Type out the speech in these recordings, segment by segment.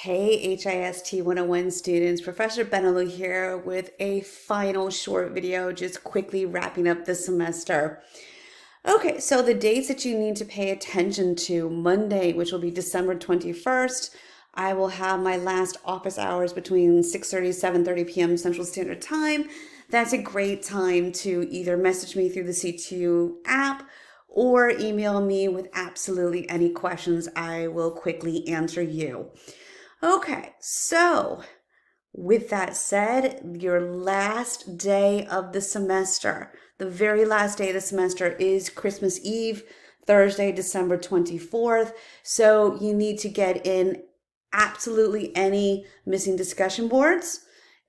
Hey, HIST 101 students, Professor Benelu here with a final short video, just quickly wrapping up the semester. Okay, so the dates that you need to pay attention to: Monday, which will be December 21st, I will have my last office hours between 6:30 7:30 p.m. Central Standard Time. That's a great time to either message me through the C2 app or email me with absolutely any questions. I will quickly answer you. Okay, so with that said, your last day of the semester, the very last day of the semester is Christmas Eve, Thursday, December 24th. So you need to get in absolutely any missing discussion boards,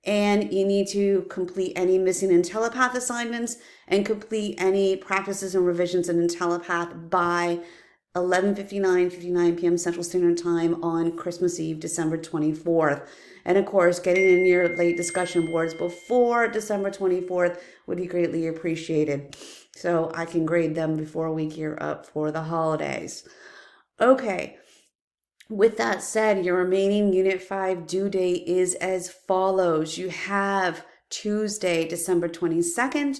and you need to complete any missing IntelliPath assignments and complete any practices and revisions in IntelliPath by 11:59 p.m. Central Standard Time on Christmas Eve, December 24th. And of course, getting in your late discussion boards before December 24th would be greatly appreciated, so I can grade them before we gear up for the holidays. Okay, with that said, your remaining Unit 5 due date is as follows. You have Tuesday, December 22nd.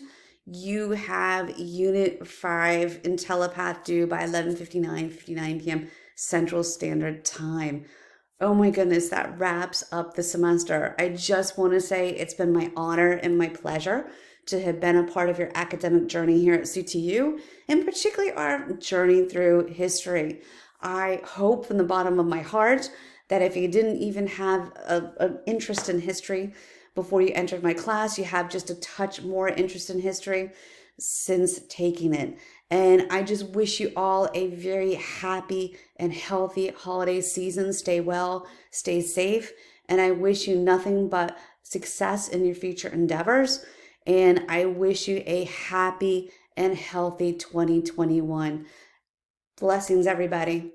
You have Unit 5 IntelliPath due by 11:59 p.m. Central Standard Time. Oh my goodness, that wraps up the semester. I just want to say it's been my honor and my pleasure to have been a part of your academic journey here at CTU, and particularly our journey through history. I hope from the bottom of my heart that if you didn't even have an interest in history before you entered my class, you have just a touch more interest in history since taking it. And I just wish you all a very happy and healthy holiday season. Stay well, stay safe, and I wish you nothing but success in your future endeavors. And I wish you a happy and healthy 2021. Blessings, everybody.